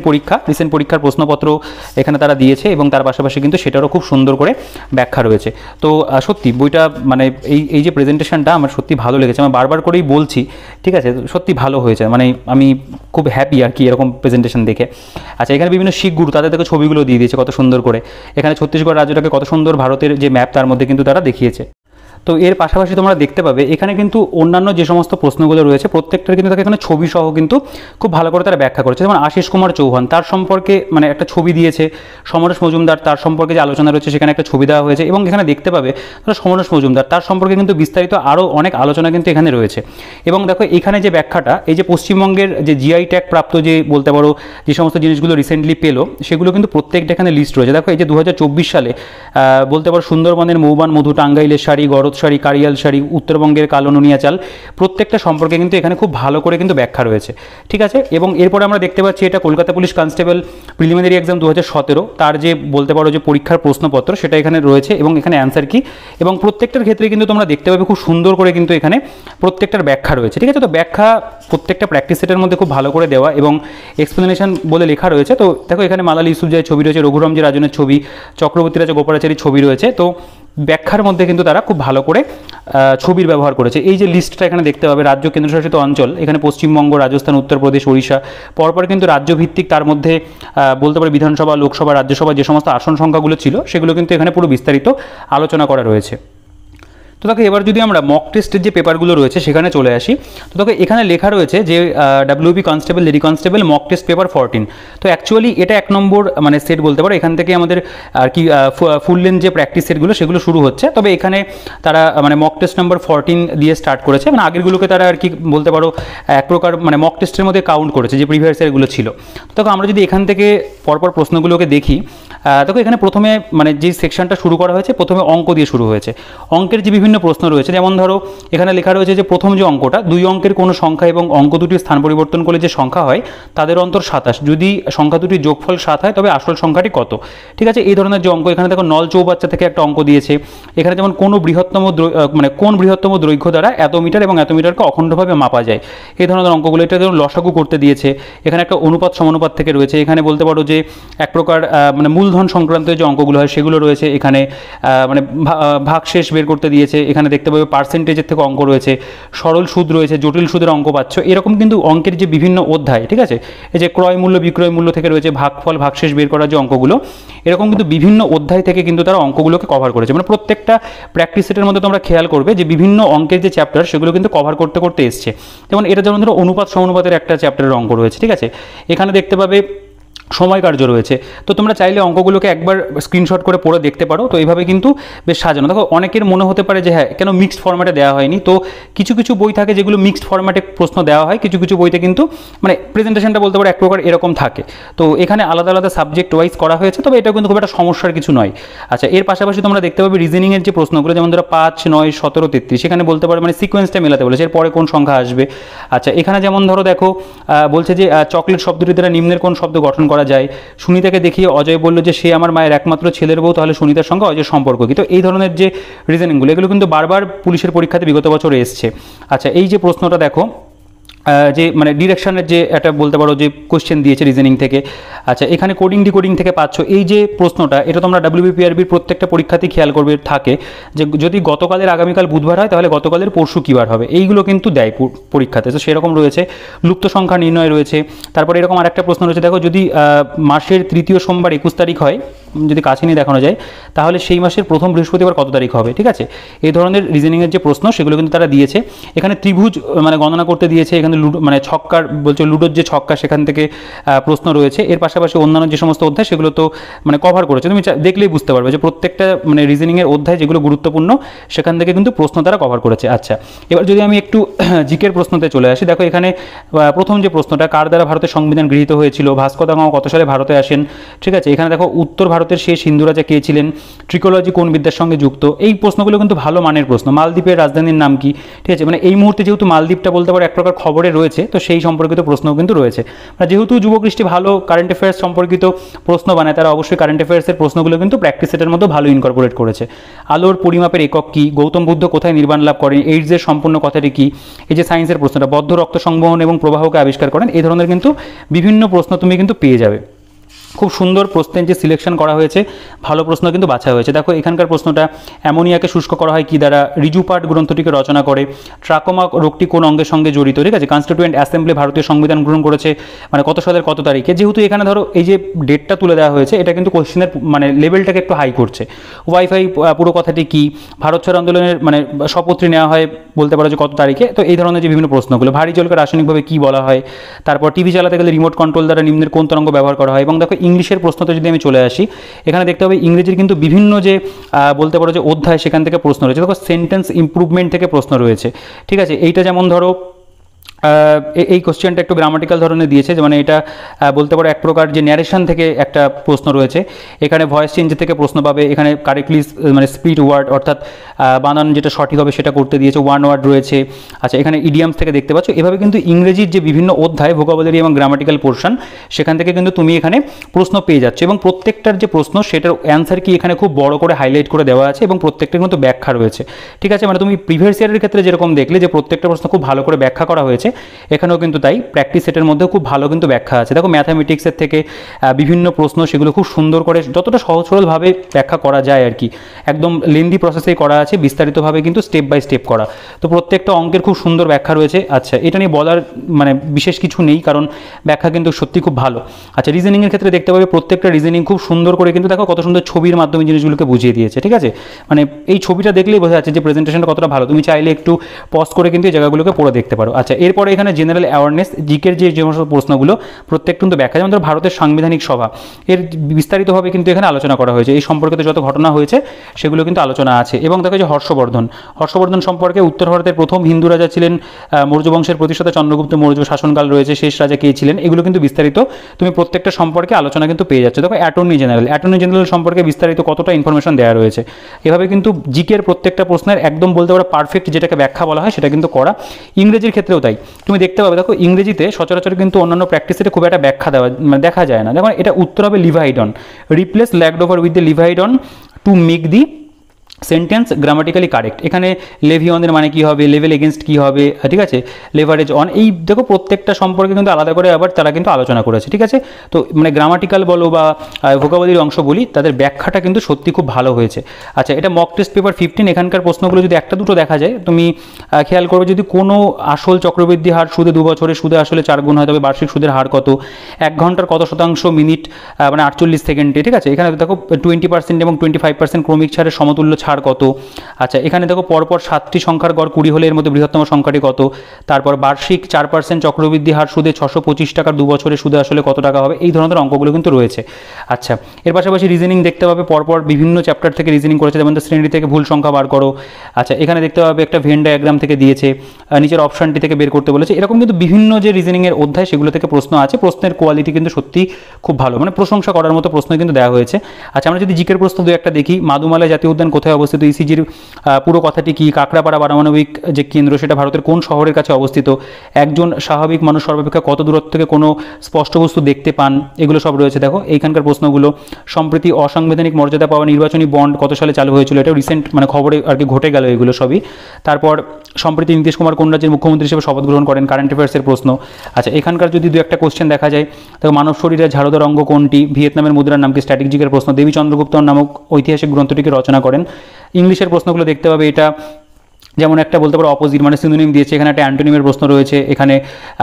পরীক্ষার প্রশ্নপত্র এখানে তারা দিয়েছে, এবং তার পাশাপাশি কিন্তু সেটারও খুব সুন্দর করে ব্যাখ্যা রয়েছে। তো সত্যি বইটা মানে এই যে প্রেজেন্টেশনটা আমার সত্যি ভালো লেগেছে, আমি বারবার করেই বলছি, ঠিক আছে, সত্যি ভালো হয়েছে, মানে আমি খুব হ্যাপি আর কি এরকম প্রেজেন্টেশন দেখে। আচ্ছা, এখানে বিভিন্ন শিখ গুরু তাদের থেকে ছবিগুলো দিয়ে দিয়েছে কত সুন্দর করে। এখানে ছত্তিশগড় রাজ্যটাকে কত সুন্দর ভারতের যে ম্যাপ তার মধ্যে কিন্তু তারা দেখিয়েছে। তো এর পাশাপাশি তোমরা দেখতে পাবে এখানে কিন্তু অন্যান্য যে সমস্ত প্রশ্নগুলো রয়েছে প্রত্যেকটার কিন্তু তাকে এখানে ছবি সহ কিন্তু খুব ভালো করে তারা ব্যাখ্যা করেছে। যেমন আশিস কুমার চৌহান, তার সম্পর্কে মানে একটা ছবি দিয়েছে। সমরেশ মজুমদার, তার সম্পর্কে যে আলোচনা রয়েছে সেখানে একটা ছবি দেওয়া হয়েছে, এবং এখানে দেখতে পাবে সমরেশ মজুমদার তার সম্পর্কে কিন্তু বিস্তারিত আরও অনেক আলোচনা কিন্তু এখানে রয়েছে। এবং দেখো এখানে যে ব্যাখ্যাটা, এই যে পশ্চিমবঙ্গের যে জিআই ট্যাগ প্রাপ্ত যে বলতে পারো যে সমস্ত জিনিসগুলো রিসেন্টলি পেলো, সেগুলো কিন্তু প্রত্যেকটা এখানে লিস্ট রয়েছে। দেখো এই যে 2024 সালে বলতে পারো সুন্দরবনের মৌবান মধু, টাঙ্গাইলের শাড়ি, গরদ শাড়ি, কারিয়াল শাড়ি, উত্তরবঙ্গের কালো নুনিয়া চাল, প্রত্যেকটা সম্পর্কে কিন্তু এখানে খুব ভালো করে কিন্তু ব্যাখ্যা রয়েছে, ঠিক আছে। এবং এরপরে আমরা দেখতে পাচ্ছি এটা Kolkata police constable preliminary exam 2017, তার যে বলতে পারো যে পরীক্ষার প্রশ্নপত্র সেটা এখানে রয়েছে, এবং এখানে অ্যান্সার কি, এবং প্রত্যেকটার ক্ষেত্রে কিন্তু তোমরা দেখতে পাবে খুব সুন্দর করে কিন্তু এখানে প্রত্যেকটার ব্যাখ্যা রয়েছে, ঠিক আছে। তো ব্যাখ্যা প্রত্যেকটা প্র্যাকটিস সেটের মধ্যে খুব ভালো করে দেওয়া এবং এক্সপ্লেনেশন বলে লেখা রয়েছে। তো দেখো এখানে মালালি ইউসুফজাইয়ের ছবি রয়েছে, রঘুরামজি রাজনের ছবি, চক্রবর্তী রাজা গোপালাচারীর ছবি রয়েছে। তো ব্যাখ্যার মধ্যে কিন্তু তারা খুব ভালো করে ছবির ব্যবহার করেছে। এই যে লিস্টটা এখানে দেখতে পাবে, রাজ্য কেন্দ্রশাসিত অঞ্চল, এখানে পশ্চিমবঙ্গ, রাজস্থান, উত্তরপ্রদেশ, ওড়িশা, পরপর কিন্তু রাজ্যভিত্তিক তার মধ্যে বলতে পারে বিধানসভা, লোকসভা, রাজ্যসভা যে সমস্ত আসন সংখ্যাগুলো ছিল সেগুলো কিন্তু এখানে পুরো বিস্তারিত আলোচনা করা রয়েছে। তো দেখো এবার যদি আমরা মক টেস্টের যে পেপারগুলো রয়েছে সেখানে চলে আসি, তো দেখো এখানে লেখা রয়েছে যে WB constable, lady constable mock test paper 14। তো অ্যাকচুয়ালি এটা 1 নম্বর মানে সেট বলতে পারো, এখান থেকে আমাদের আর কি ফুল লেন্থ যে প্র্যাকটিস সেটগুলো সেগুলো শুরু হচ্ছে। তবে এখানে তারা মানে মক টেস্ট নাম্বার 14 দিয়ে স্টার্ট করেছে, মানে আগেরগুলোকে তারা আর কি বলতে পারো এক প্রকার মানে মক টেস্টের মধ্যে কাউন্ট করেছে যে প্রিভিয়াস ইয়ারগুলো ছিল। তো আমরা যদি এখান থেকে পরপর প্রশ্নগুলোকে দেখি, দেখো এখানে প্রথমে মানে যে সেকশনটা শুরু করা হয়েছে প্রথমে অঙ্ক দিয়ে শুরু হয়েছে। অঙ্কের যে বিভিন্ন প্রশ্ন রয়েছে, যেমন ধরো এখানে লেখা রয়েছে যে প্রথম যে অঙ্কটা, 2 অঙ্কের কোনো সংখ্যা এবং অঙ্ক দুটির স্থান পরিবর্তন করলে যে সংখ্যা হয় তাদের অন্তর 27, যদি সংখ্যা দুটির যোগফল 7 হয় তবে আসল সংখ্যাটি কত। ঠিক আছে, এই ধরনের যে অঙ্ক, এখানে দেখো নল চৌবাচ্চা থেকে একটা অঙ্ক দিয়েছে। এখানে যেমন কোন বৃহত্তম দৈর্ঘ্য দ্বারা এত মিটার এবং এত মিটারকে অখণ্ডভাবে মাপা যায়, এই ধরনের অঙ্কগুলো। এটা যেমন লসাগু করতে দিয়েছে। এখানে একটা অনুপাত সমানুপাত থেকে রয়েছে। এখানে বলতে পারো যে এক প্রকার মানে মূলধন সংক্রান্ত যে অঙ্কগুলো হয় সেগুলো রয়েছে। এখানে মানে ভাগশেষ বের করতে দিয়েছে। এখানে দেখতে পাবে পার্সেন্টেজের থেকে অঙ্ক রয়েছে, সরল সুদ রয়েছে, জটিল সুদের অঙ্ক পাচ্ছ। এরকম কিন্তু অঙ্কের যে বিভিন্ন অধ্যায়, ঠিক আছে, এই যে ক্রয় মূল্য বিক্রয় মূল্য থেকে রয়েছে, ভাগফল ভাগশেষ বের করার যে অঙ্কগুলো, এরকম কিন্তু বিভিন্ন অধ্যায় থেকে কিন্তু তারা অঙ্কগুলোকে কভার করেছে। মানে প্রত্যেকটা প্র্যাকটিস সেটের মধ্যে তোমরা খেয়াল করবে যে বিভিন্ন অঙ্কের যে চ্যাপ্টার সেগুলো কিন্তু কভার করতে করতে এসছে। যেমন এটা যেমন ধরো অনুপাত সমানুপাতের একটা চ্যাপ্টারের অঙ্ক রয়েছে, ঠিক আছে। এখানে দেখতে পাবে সময় কার্য রয়েছে। তো তোমরা চাইলে অঙ্কগুলোকে একবার স্ক্রিনশট করে পড়ে দেখতে পারো। তো এইভাবে কিন্তু বেশ সাজানো। দেখো অনেকের মনে হতে পারে যে হ্যাঁ কেন মিক্সড ফরম্যাটে দেওয়া হয়নি। তো কিছু কিছু বই থাকে যেগুলো মিক্সড ফরম্যাটে প্রশ্ন দেওয়া হয়, কিছু কিছু বইতে কিন্তু মানে প্রেজেন্টেশনটা বলতে পারো এক প্রকার এরকম থাকে। তো এখানে আলাদা আলাদা সাবজেক্ট ওয়াইজ করা হয়েছে, তবে এটা কিন্তু খুব একটা সমস্যার কিছু নয়। আচ্ছা, এর পাশাপাশি তোমরা দেখতে পাবে রিজনিংয়ের যে প্রশ্নগুলো, যেমন ধরো 5, 9, 17, 33, সেখানে বলতে পারো মানে সিকোয়েন্সটা মেলাতে বলেছে, এরপরে কোন সংখ্যা আসবে। আচ্ছা, এখানে যেমন ধরো দেখো বলছে যে চকলেট শব্দটি দ্বারা নিম্নের কোন শব্দ গঠন করা যায়। সুনিতাকে দেখিয়ে অজয় বলল যে সে আমার মায়ের একমাত্র ছেলের বউ, তাহলে সুনিতার সঙ্গে অজয়ের সম্পর্ক কি। তো এই ধরনের যে রিজনিংগুলো, এগুলো কিন্তু বারবার পুলিশের পরীক্ষাতে বিগত বছর এসছে। আচ্ছা, এই যে প্রশ্নটা দেখো যে মানে ডিরেকশনের যে একটা বলতে পারো যে কোশ্চেন দিয়েছে রিজনিং থেকে। আচ্ছা, এখানে কোডিং ডিকোডিং থেকে পাচ্ছ। এই যে প্রশ্নটা, এটা তোমরা ডাব্লিউবিপিআরবির প্রত্যেকটা পরীক্ষাতেই খেয়াল করবে থাকে যে যদি গতকালের আগামীকাল বুধবার হয় তাহলে গতকালের পরশু কী বার হবে, এইগুলো কিন্তু দেয় পরীক্ষাতে। তো সেরকম রয়েছে। লুপ্ত সংখ্যা নির্ণয় রয়েছে। তারপরে এরকম আরেকটা প্রশ্ন রয়েছে, দেখো যদি মাসের 3য় সোমবার 21 তারিখ হয়, যদি কাছে নিয়ে দেখানো যায়, তাহলে সেই মাসের প্রথম বৃহস্পতিবার কত তারিখ হবে। ঠিক আছে, এই ধরনের রিজনিংয়ের যে প্রশ্ন সেগুলো কিন্তু তারা দিয়েছে। এখানে ত্রিভুজ মানে গণনা করতে দিয়েছে। এখানে মানে ছক্কার বলছে লুডোর যে ছক্কা সেখান থেকে প্রশ্ন রয়েছে। এর পাশাপাশি অন্যান্য যে সমস্ত অধ্যায় সেগুলো তো মানে কভার করেছে। তুমি দেখলেই বুঝতে পারবে যে প্রত্যেকটা মানে রিজনিংয়ের অধ্যায় যেগুলো গুরুত্বপূর্ণ সেখান থেকে কিন্তু প্রশ্ন তারা কভার করেছে। আচ্ছা, এবার যদি আমি একটু জিকের প্রশ্নতে চলে আসি, দেখো এখানে প্রথম যে প্রশ্নটা, কার দ্বারা ভারতের সংবিধান গৃহীত হয়েছিল, ভাস্কো দা গামা কত সালে ভারতে আসেন। ঠিক আছে, এখানে দেখো উত্তর ভারতের শেষ হিন্দু রাজা কে ছিলেন, ট্রিকোলজি কোন বিদ্যার সঙ্গে যুক্ত। এই প্রশ্নগুলো কিন্তু ভালো মানের প্রশ্ন। মালদ্বীপের রাজধানীর নাম কি। ঠিক আছে, মানে এই মুহূর্তে যেহেতু মালদ্বীপটা বলতে পারো এক প্রকার খবরে রয়েছে, তো সেই সম্পর্কিত প্রশ্নও কিন্তু রয়েছে। মানে যেহেতু যুবকৃষ্টি ভালো কারেন্ট অ্যাফেয়ার্স সম্পর্কিত প্রশ্ন বানায়, তারা অবশ্যই কারেন্ট অ্যাফেয়ার্সের প্রশ্নগুলো কিন্তু প্র্যাকটিস সেটের মধ্যে ভালো ইনকর্পোরেট করেছে। আলোর পরিমাপের একক কি, গৌতম বুদ্ধ কোথায় নির্বাণ লাভ করেন, এইডসের সম্পূর্ণ কথাটি কি। এই যে সায়েন্সের প্রশ্নটা, বদ্ধ রক্ত সংবহন এবং প্রবাহকে আবিষ্কার করেন। এই ধরনের কিন্তু বিভিন্ন প্রশ্ন তুমি কিন্তু পেয়ে যাবে। খুব সুন্দর প্রশ্নের যে সিলেকশন করা হয়েছে, ভালো প্রশ্ন কিন্তু বাছা হয়েছে। দেখো এখানকার প্রশ্নটা, অ্যামোনিয়াকে শুষ্ক করা হয় কি দ্বারা, রিজুপাট গ্রন্থটিকে রচনা করে, ট্রাকোমা রোগটি কোন অঙ্গের সঙ্গে জড়িত। ঠিক আছে, কনস্টিটিউয়েন্ট অ্যাসেম্বলি ভারতীয় সংবিধান গ্রহণ করেছে মানে কত সালের কত তারিখে। যেহেতু এখানে ধরো এই যে ডেটটা তুলে দেওয়া হয়েছে, এটা কিন্তু কোশ্চেনের মানে লেভেলটাকে একটু হাই করছে। ওয়াইফাই পুরো কথাটি কি, ভারত ছাড় আন্দোলনের মানে শপথটি নেওয়া হয় বলতে পারো যে কত তারিখে। তো এই ধরনের যে বিভিন্ন প্রশ্নগুলো, ভারী জলকে রাসায়নিকভাবে কী বলা হয়। তারপর টিভি চালাতে গেলে রিমোট কন্ট্রোল দ্বারা নিম্নের কোন তরঙ্গ ব্যবহার করা হয়। এবং দেখো ইংলিশের প্রশ্নতে যদি আমি চলে আসি, এখানে দেখতে হবে ইংরেজির কিন্তু বিভিন্ন যে বলতে পারো যে অধ্যায় সেখান থেকে প্রশ্ন রয়েছে। দেখো সেন্টেন্স ইমপ্রুভমেন্ট থেকে প্রশ্ন রয়েছে। ঠিক আছে, এইটা যেমন ধরো এই কোশ্চেনটা একটু গ্রামাটিক্যাল ধরনের দিয়েছে, মানে এটা বলতে পারো এক প্রকার যে ন্যারেশন থেকে একটা প্রশ্ন রয়েছে। এখানে ভয়েস চেঞ্জ থেকে প্রশ্ন পাবে। এখানে কারেক্টলি মানে স্পিড ওয়ার্ড অর্থাৎ বানান যেটা সঠিক হবে সেটা করতে দিয়েছে, ওয়ান ওয়ার্ড রয়েছে। আচ্ছা, এখানে ইডিয়ামস থেকে দেখতে পাচ্ছ। এভাবে কিন্তু ইংরেজির যে বিভিন্ন অধ্যায়, ভোকাবুলারি এবং গ্রামাটিক্যাল পোর্শন, সেখান থেকে কিন্তু তুমি এখানে প্রশ্ন পেয়ে যাচ্ছ। এবং প্রত্যেকটার যে প্রশ্ন সেটার অ্যান্সার কি এখানে খুব বড় করে হাইলাইট করে দেওয়া আছে এবং প্রত্যেকটার কিন্তু ব্যাখ্যা রয়েছে। ঠিক আছে, মানে তুমি প্রিভিয়াস ইয়ারের ক্ষেত্রে যেরকম দেখলে যে প্রত্যেকটা প্রশ্ন খুব ভালো করে ব্যাখ্যা করা হয়েছে, এখানেও কিন্তু তাই প্র্যাকটিস সেটের মধ্যেও খুব ভালো কিন্তু ব্যাখ্যা আছে। দেখো ম্যাথামেটিক্সের থেকে বিভিন্ন প্রশ্ন সেগুলো খুব সুন্দর করে যতটা সহজ সরলভাবে ব্যাখ্যা করা যায় আর কি, একদম লেন্দি প্রসেসেই করা আছে, বিস্তারিতভাবে কিন্তু স্টেপ বাই স্টেপ করা। তো প্রত্যেকটা অঙ্কের খুব সুন্দর ব্যাখ্যা রয়েছে। আচ্ছা, এটা নিয়ে বলার মানে বিশেষ কিছু নেই, কারণ ব্যাখ্যা কিন্তু সত্যি খুব ভালো। আচ্ছা, রিজনিংয়ের ক্ষেত্রে দেখতে পাবে প্রত্যেকটা রিজনিং খুব সুন্দর করে কিন্তু দেখো কত সুন্দর ছবির মাধ্যমে জিনিসগুলোকে বুঝিয়ে দিয়েছে, ঠিক আছে। মানে এই ছবিটা দেখলেই বোঝা যাচ্ছে যে প্রেজেন্টেশনটা কতটা ভালো। তুমি চাইলে একটু পজ করে কিন্তু এই জায়গাগুলোকে পড়ে দেখতে পারো। আচ্ছা, এরপরে এখানে জেনারেল অ্যাওয়ারনেস, জিকের যে সমস্ত প্রশ্নগুলো প্রত্যেকটা কিন্তু ব্যাখ্যা, যেমন ধরো ভারতের সাংবিধানিক সভা, এর বিস্তারিতভাবে কিন্তু এখানে আলোচনা করা হয়েছে। এই সম্পর্কিত যত ঘটনা হয়েছে সেগুলো কিন্তু আলোচনা আছে। এবং দেখো যে হর্ষবর্ধন সম্পর্কে, উত্তর ভারতের প্রথম হিন্দু রাজা ছিলেন, মৌর্য বংশের প্রতিষ্ঠাতা চন্দ্রগুপ্ত মৌর্য, শাসনকাল রয়েছে, শেষ রাজা কে ছিলেন, এগুলো কিন্তু বিস্তারিত তুমি প্রত্যেকটা সম্পর্কে আলোচনা কিন্তু পেয়ে যাচ্ছে। দেখো অ্যাটর্নি জেনারেল সম্পর্কে বিস্তারিত কতটা ইনফরমেশন দেওয়া রয়েছে। এভাবে কিন্তু জিকের প্রত্যেকটা প্রশ্নের একদম বলতে পারো পারফেক্ট যেটাকে ব্যাখ্যা বলা হয় সেটা কিন্তু করা। ইংরেজির ক্ষেত্রেও তাই, তুমি দেখতে পাবে দেখো ইংরেজিতে সচরাচর কিন্তু অন্যান্য প্র্যাকটিসে খুব একটা ব্যাখ্যা দেওয়া মানে দেখা যায় না। দেখো এটা উত্তর হবে লিভাইড on, replace lagged over with the লিভাইড on to make the sentence grammatically correct. এখানে লেভি অনের মানে কী হবে, লেভেল এগেনস্ট কী হবে, ঠিক আছে, লেভারেজ অন, এই দেখো প্রত্যেকটা সম্পর্কে কিন্তু আলাদা করে আবার তারা কিন্তু আলোচনা করেছে, ঠিক আছে। তো মানে গ্রামাটিক্যাল বলো বা ভোকাবুলারির অংশ বলি, তাদের ব্যাখ্যাটা কিন্তু সত্যি খুব ভালো হয়েছে। আচ্ছা, এটা মক টেস্ট পেপার 15, এখানকার প্রশ্নগুলো যদি একটা দুটো দেখা যায়, তুমি খেয়াল করবে যদি কোনো আসল চক্রবৃদ্ধি হার সুদে 2 বছরের সুদে আসলে 4 গুণ হয়, তবে বার্ষিক সুদের হার কত, 1 ঘন্টার কত শতাংশ মিনিট মানে 48 সেকেন্ডে, ঠিক আছে। এখানে দেখো 20% এবং 25% ক্রমিক ছাড়ের সমতুল্য ছাড় কত। আচ্ছা, এখানে দেখো পরপর 7টি সংখ্যার গড় 20 হলে এর মধ্যে বৃহত্তম সংখ্যাটি কত। তারপর বার্ষিক 4% চক্রবৃদ্ধি হার সুদে 625 টাকার 2 বছরের সুদে আসলে কত টাকা হবে, এই ধরনের অঙ্কগুলো কিন্তু রয়েছে। আচ্ছা, এর পাশাপাশি রিজনিং দেখতে পাবে পরপর বিভিন্ন চ্যাপ্টার থেকে রিজনিং করেছে, যেমন শ্রেণী থেকে ভুল সংখ্যা বার করো। আচ্ছা, এখানে দেখতে পাবে একটা ভেন ডায়াগ্রাম থেকে দিয়েছে, নিচের অপশানটি থেকে বের করতে বলেছে। এরকম কিন্তু বিভিন্ন যে রিজনিংয়ের অধ্যায় সেগুলো থেকে প্রশ্ন আছে। প্রশ্নের কোয়ালিটি কিন্তু সত্যি খুব ভালো, মানে প্রশংসা করার মতো প্রশ্ন কিন্তু দেওয়া হয়েছে। আচ্ছা, আমরা যদি জিকের প্রশ্ন দু একটা দেখি, মাদুমালা জাতীয় উদ্যান কোথায় অবস্থিত, ইসিজির পুরো কথাটি কি, কাকড়াপাড়া পারমাণবিক যে কেন্দ্র সেটা ভারতের কোন শহরের কাছে অবস্থিত, একজন স্বাভাবিক মানুষ সর্বাপেক্ষা কত দূরত্ব থেকে কোনো স্পষ্ট বস্তু দেখতে পান, এগুলো সব রয়েছে। দেখো এইখানকার প্রশ্নগুলো, সম্প্রতি অসাংবিধানিক মর্যাদা পাওয়া নির্বাচনী বন্ড কত সালে চালু হয়েছিল, এটাও রিসেন্ট মানে খবরে আর কি ঘটে গেল এগুলো সবই। তারপর সম্প্রতি নীতিশ কুমার কোন রাজ্যের মুখ্যমন্ত্রী হিসেবে শপথ গ্রহণ করেন, কারেন্ট অ্যাফেয়ার্সের প্রশ্ন। আচ্ছা, এখানকার যদি দু একটা কোশ্চেন দেখা যায়, দেখো মানব শরীরের ঝাড়ুদার অঙ্গ কোনটি, ভিয়েতনামের মুদ্রার নাম কি, স্ট্র্যাটেজিকের প্রশ্ন, দেবী চন্দ্রগুপ্ত নামক ঐতিহাসিক গ্রন্থটিকে রচনা করেন। ইংলিশের প্রশ্নগুলো দেখতে পাবে, এটা যেমন একটা বলতে পারো অপোজিট মানে সিনোনিম দিয়েছে, এখানে একটা অ্যান্টোনিমের প্রশ্ন রয়েছে, এখানে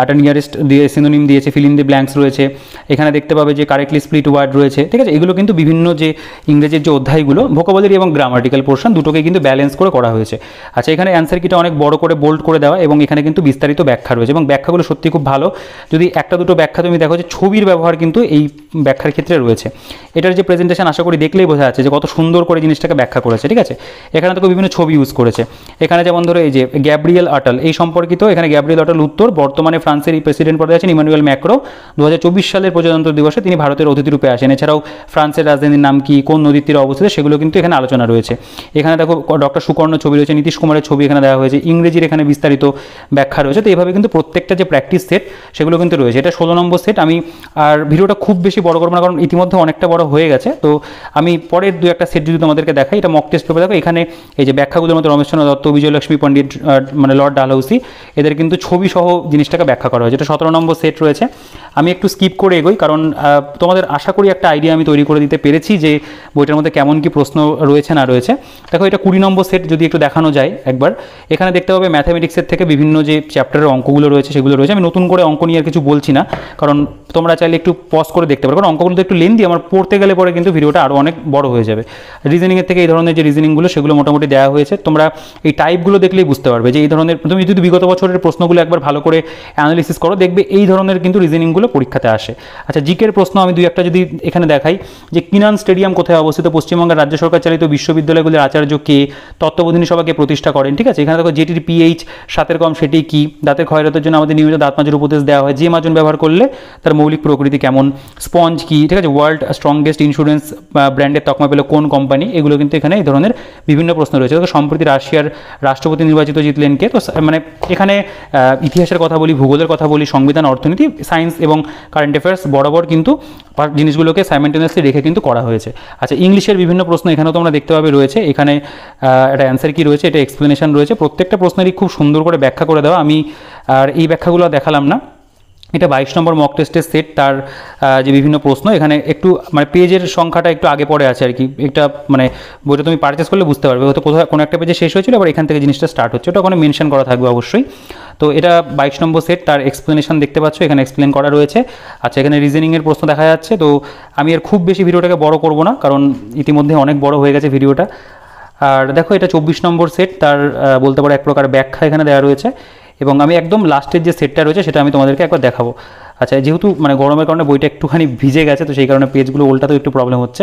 একটা নিয়ারেস্ট দিয়ে সিনোনিম দিয়েছে, ফিল ইন দি ব্ল্যাঙ্কস রয়েছে, এখানে দেখতে পাবে যে কারেক্টলি স্প্লিট ওয়ার্ড রয়েছে, ঠিক আছে। এগুলো কিন্তু বিভিন্ন যে ইংরেজির যে অধ্যায়গুলো ভোকাবুলারি এবং গ্রামাটিক্যাল পোর্শন দুটোকে কিন্তু ব্যালেন্স করে করা হয়েছে। আচ্ছা, এখানে অ্যান্সার কিটা অনেক বড় করে বোল্ড করে দেওয়া এবং এখানে কিন্তু বিস্তারিত ব্যাখ্যা রয়েছে এবং ব্যাখ্যাগুলো সত্যি খুব ভালো। যদি একটা দুটো ব্যাখ্যা তুমি দেখো যে ছবির ব্যবহার কিন্তু এই ব্যাখ্যার ক্ষেত্রে রয়েছে। এটার যে প্রেজেন্টেশন আশা করি দেখলেই বোঝা যাচ্ছে যে কত সুন্দর করে জিনিসটাকে ব্যাখ্যা করেছে, ঠিক আছে। এখানে তো বিভিন্ন ছবি ইউজ করেছে। এখানে যেমন ধরো এই যে গ্যাব্রিয়েল আটাল এই সম্পর্কিত, এখানে গ্যাব্রিয়েল আটাল উত্তর, বর্তমানে ফ্রান্সের প্রেসিডেন্ট পদে আছেন ইমানুয়েল ম্যাক্রো, 2024 সালের প্রজাতন্ত্র দিবসে তিনি ভারতের অতিথি রূপে আসেন। এছাড়াও ফ্রান্সের রাজধানীর নাম কি, কোন নদীর তীরে অবস্থিত, সেগুলো কিন্তু এখানে আলোচনা রয়েছে। এখানে দেখো ডক্টর সুকর্ণ ছবি রয়েছে, নীতিশ কুমারের ছবি এখানে দেওয়া হয়েছে, ইংরেজির এখানে বিস্তারিত ব্যাখ্যা রয়েছে। তো এইভাবে কিন্তু প্রত্যেকটা যে প্র্যাকটিস সেট সেগুলো কিন্তু রয়েছে। এটা 16 নম্বর সেট। আমি আর ভিডিওটা খুব বেশি বড় করবো না, কারণ ইতিমধ্যে অনেকটা বড় হয়ে গেছে। তো আমি পরের দু একটা সেট যদি তোমাদেরকে দেখাই, এটা মক টেস্ট পেপার। দেখো এখানে এই যে ব্যাখ্যাগুলোর মধ্যে রমেশচন্দ্র দত্ত, বিজয়লক্ষ্মী পণ্ডিত মানে লর্ড ডালহৌসি, এদের কিন্তু ছবি সহ জিনিসটাকে ব্যাখ্যা করা হয়েছে। এটা 17 নম্বর সেট রয়েছে। আমি একটু স্কিপ করে এগোই, কারণ তোমাদের আশা করি একটা আইডিয়া আমি তৈরি করে দিতে পেরেছি যে বইটার মধ্যে কেমন কি প্রশ্ন রয়েছে না রয়েছে। দেখো এটা 20 নম্বর সেট যদি একটু দেখানো যায় একবার, এখানে দেখতে পাবে ম্যাথামেটিক্সের থেকে বিভিন্ন যে চ্যাপ্টারের অঙ্কগুলো রয়েছে সেগুলো রয়েছে। আমি নতুন করে অঙ্ক নিয়ে আর কিছু বলছি না, কারণ তোমরা চাইলে একটু পজ করে দেখতে পারো, কারণ অঙ্কগুলো তো একটু লেন্দি, আমার পড়তে গেলে পরে কিন্তু ভিডিওটা আরও অনেক বড় হয়ে যাবে। রিজনিংয়ের থেকে এই ধরনের যে রিজনিংগুলো সেগুলো মোটামুটি দেওয়া হয়েছে, তোমরা এই টাইপগুলো দেখলেই বুঝতে পারবে যে এই ধরনের, তুমি যদি বিগত বছরের প্রশ্নগুলো একবার ভালো করে অ্যানালিসিস করো দেখবে এই ধরনের কিন্তু রিজনিংগুলো পরীক্ষাতে আসে। আচ্ছা, জিকের প্রশ্ন আমি দুই একটা যদি এখানে দেখাই, যে কিনান স্টেডিয়াম কোথায় অবস্থিত, পশ্চিমবঙ্গের রাজ্য সরকার চালিত বিশ্ববিদ্যালয়গুলির আচার্য কে, তত্ত্ববোধিনী সভাকে প্রতিষ্ঠা করেন, ঠিক আছে। এখানে দেখো যেটির পিএইচ 7 কম সেটি কি, দাঁতের ক্ষয়রতের জন্য আমাদের নিয়মিত দাঁত মাজের উপদেশ দেওয়া হয়, যে মাজন ব্যবহার করলে তার মৌলিক প্রকৃতি কেমন, স্পঞ্জ কি, ঠিক আছে, ওয়ার্ল্ড স্ট্রংগেস্ট ইন্স্যুরেন্স ব্র্যান্ডের তকমা পেল কোন কোম্পানি, এগুলো কিন্তু এখানে এই ধরনের বিভিন্ন প্রশ্ন রয়েছে। দেখো সম্প্রতি রাশিয়ার রাষ্ট্রপতি নির্বাচিত জিতলেন কে। তো মানে এখানে ইতিহাসের কথা বলি, ভূগোলের কথা বলি, সংবিধান, অর্থনীতি, সায়েন্স এবং কারেন্ট অ্যাফেয়ার্স বরাবর কিন্তু জিনিসগুলোকে সাইমেন্টেনিয়াসলি রেখে কিন্তু করা হয়েছে। আচ্ছা, ইংলিশের বিভিন্ন প্রশ্ন এখানেও তোমরা দেখতে পাবে রয়েছে। এখানে একটা অ্যান্সার কি রয়েছে, এটা এক্সপ্লেনেশন রয়েছে, প্রত্যেকটা প্রশ্নেরই খুব সুন্দর করে ব্যাখ্যা করে দেওয়া। আমি আর এই ব্যাখ্যাগুলো দেখালাম না। এটা 22 নম্বর মক টেস্টের সেট, তার যে বিভিন্ন প্রশ্ন এখানে একটু মানে পেজের সংখ্যাটা একটু আগে পড়ে আছে আর কি। একটা মানে বইটা তুমি পারচেস করলে বুঝতে পারবে, হয়তো কোথাও কোনো একটা পেজে শেষ হয়েছিল, আবার এখান থেকে জিনিসটা স্টার্ট হচ্ছে, ওটা ওখানে মেনশন করা থাকবে অবশ্যই। তো এটা 22 নম্বর সেট, তার এক্সপ্লেনেশন দেখতে পাচ্ছ, এখানে এক্সপ্লেন করা রয়েছে। আচ্ছা, এখানে রিজনিংয়ের প্রশ্ন দেখা যাচ্ছে। তো আমি আর খুব বেশি ভিডিওটাকে বড় করব না, কারণ ইতিমধ্যে অনেক বড় হয়ে গেছে ভিডিওটা। আর দেখো, এটা 24 নম্বর সেট, তার বলতে পারো এক প্রকার ব্যাখ্যা এখানে দেওয়া রয়েছে। এবং আমি একদম লাস্টের যে সেটটা রয়েছে সেটা আমি তোমাদেরকে একবার দেখাবো। আচ্ছা, যেহেতু মানে গরমের কারণে বইটা একটুখানি ভিজে গেছে, তো সেই কারণে পেজগুলো উল্টাতেও একটু প্রবলেম হচ্ছে।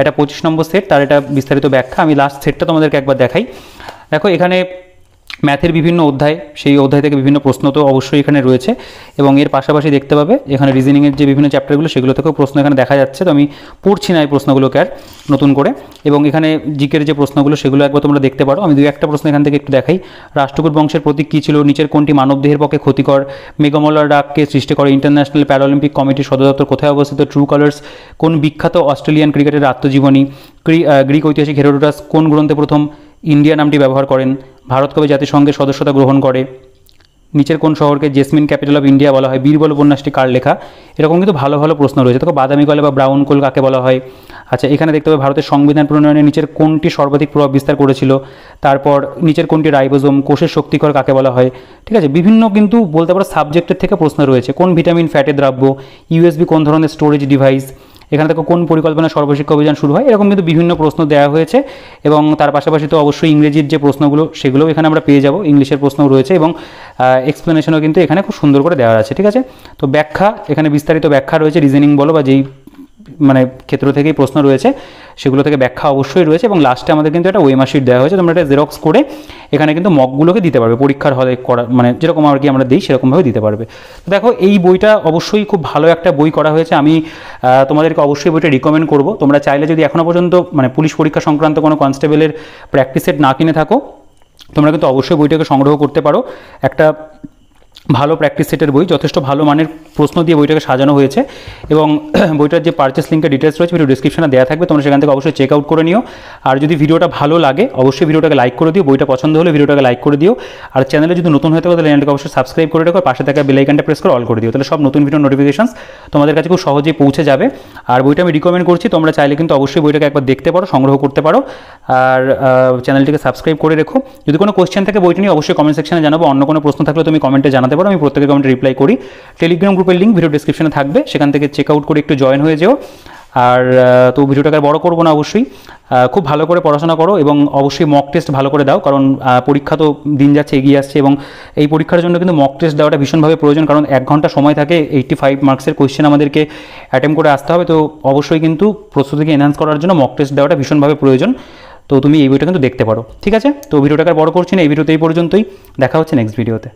এটা 25 নম্বর সেট, তার এটা বিস্তারিত ব্যাখ্যা। আমি লাস্ট সেটটা তোমাদেরকে একবার দেখাই। দেখো, এখানে ম্যাথের বিভিন্ন অধ্যায়, সেই অধ্যায় থেকে বিভিন্ন প্রশ্ন তো অবশ্যই এখানে রয়েছে, এবং এর পাশাপাশি দেখতে পাবে এখানে রিজনিংয়ের যে বিভিন্ন চ্যাপ্টারগুলো সেগুলো থেকেও প্রশ্ন এখানে দেখা যাচ্ছে। তো আমি পড়ছি না এই প্রশ্নগুলোকে আর নতুন করে। এবং এখানে জিকের যে প্রশ্নগুলো সেগুলো একবার তোমরা দেখতে পারো। আমি 2-1টা প্রশ্ন এখান থেকে একটু দেখাই। রাষ্ট্রকূট বংশের প্রতীক কী ছিল? নিচের কোনটি মানবদেহের পক্ষে ক্ষতিকর? মেগামলার ডাককে সৃষ্টি করে ইন্টারন্যাশনাল প্যারালিম্পিক কমিটির সদর দপ্তর কোথায় অবস্থিত? ট্রু কালার্স কোন বিখ্যাত অস্ট্রেলিয়ান ক্রিকেটের আত্মজীবনী? গ্রিক ঐতিহাসিক হেরোডোটাস কোন গ্রন্থে প্রথম ইন্ডিয়া নামটি ব্যবহার করেন? ভারত কবে জাতিসংঘের সদস্যতা গ্রহণ করে? নিচের কোন শহরকে জেসমিন ক্যাপিটাল অফ ইন্ডিয়া বলা হয়? বীরবল উপন্যাসটি কার লেখা? এরকম কিন্তু ভালো ভালো প্রশ্ন রয়েছে। দেখো, বাদামি কলে বা ব্রাউন কোল কাকে বলা হয়? আচ্ছা, এখানে দেখতে হবে ভারতের সংবিধান প্রণয়নে নিচের কোনটি সর্বাধিক প্রভাব বিস্তার করেছিল? তারপর নিচের কোনটি রাইবোজোম? কোষের শক্তিকর কাকে বলা হয়? ঠিক আছে, বিভিন্ন কিন্তু বলতে পারো সাবজেক্টের থেকে প্রশ্ন রয়েছে। কোন ভিটামিন ফ্যাটের দ্রব্য? ইউএসবি কোন ধরনের স্টোরেজ ডিভাইস? এখানে থেকে কোন পরিকল্পনা সর্বশিক্ষা অভিযান শুরু হয়? এরকম কিন্তু বিভিন্ন প্রশ্ন দেওয়া হয়েছে। এবং তার পাশাপাশি তো অবশ্যই ইংরেজির যে প্রশ্নগুলো সেগুলোও এখানে আমরা পেয়ে যাব, ইংলিশের প্রশ্নও রয়েছে, এবং এক্সপ্লেনেশনও কিন্তু এখানে খুব সুন্দর করে দেওয়া আছে। ঠিক আছে, তো ব্যাখ্যা, এখানে বিস্তারিত ব্যাখ্যা রয়েছে, রিজনিং বলো বা যেই মানে ক্ষেত্র থেকেই প্রশ্ন রয়েছে সেগুলো থেকে ব্যাখ্যা অবশ্যই রয়েছে। এবং লাস্টে আমাদের কিন্তু একটা ওয়েমার শিট দেওয়া হয়েছে, তোমরা এটা জেরক্স করে এখানে কিন্তু মকগুলোকে দিতে পারবে, পরীক্ষার হলে করা মানে যেরকম আর কি আমরা দিই সেরকমভাবে দিতে পারবে। তো দেখো, এই বইটা অবশ্যই খুব ভালো একটা বই করা হয়েছে। আমি তোমাদেরকে অবশ্যই বইটা রিকমেন্ড করব। তোমরা চাইলে যদি এখনও পর্যন্ত মানে পুলিশ পরীক্ষা সংক্রান্ত কোনো কনস্টেবলের প্র্যাকটিস সেট না কিনে থাকো, তোমরা কিন্তু অবশ্যই বইটাকে সংগ্রহ করতে পারো। একটা ভালো প্র্যাকটিস সেটের বই, যথেষ্ট ভালো মানের প্রশ্ন দিয়ে বইটাকে সাজানো হয়েছে। এবং বইটার যে পারচেস লিঙ্কের ডিটেলস রয়েছে ভিডিও ডিসক্রিপশনে দেওয়া থাকবে, তোমরা সেখান থেকে অবশ্যই চেক আউট করে নিও। আর যদি ভিডিওটা ভালো লাগে অবশ্যই ভিডিওটাকে লাইক করে দিও, বইটা পছন্দ হলে ভিডিওটাকে লাইক করে দিও। আর চ্যানেলে যদি নতুন হয়ে থাকে তাহলে চ্যানেলটাকে অবশ্যই সাবস্ক্রাইব করে রাখো, পাশে থাকা বেল আইকনটা প্রেস করে অল করে দিও, তাহলে সব নতুন ভিডিও নোটিফিকেশনস তোমাদের কাছে খুব সহজেই পৌঁছে যাবে। আর বইটা আমি রিকমেন্ড করছি, তোমরা চাইলে কিন্তু অবশ্যই বইটাকে একবার দেখতে পারো, সংগ্রহ করতে পারো। আর চ্যানেলটিকে সাবস্ক্রাইব করে রেখো। যদি কোনো কোয়েশ্চেন থাকে বইটা নিয়ে অবশ্যই কমেন্ট সেকশনে জানাবো, অন্য কোনো প্রশ্ন থাকলে তুমি কমেন্টে জানাতে পারো, আমি প্রত্যেকের কমেন্টে রিপ্লাই করি। টেলিগ্রাম গ্রুপের লিঙ্ক ভিডিও ডিসক্রিপশনে থাকবে, সেখান থেকে চেক আউট করে একটু জয়েন হয়ে যেও। আর তো ভিডিওটাকে বড় করবো না, অবশ্যই খুব ভালো করে পড়াশোনা করো এবং অবশ্যই মক টেস্ট ভালো করে দাও, কারণ পরীক্ষা তো দিন যাচ্ছে এগিয়ে আসছে, এবং এই পরীক্ষার জন্য কিন্তু মক টেস্ট দেওয়াটা ভীষণভাবে প্রয়োজন, কারণ 1 ঘন্টা সময় থাকে, 85 মার্কসের কোয়েশ্চেন আমাদেরকে অ্যাটেম্প করে আসতে হবে। তো অবশ্যই কিন্তু প্রস্তুতিকে এনহান্স করার জন্য মক টেস্ট দেওয়াটা ভীষণভাবে প্রয়োজন। তো তুমি এই ভিডিওটা কিন্তু দেখতে পারো। ঠিক আছে, তো ভিডিওটাকে বড় করছি না, এই ভিডিওতে এই পর্যন্তই, দেখা হচ্ছে নেক্সট ভিডিওতে।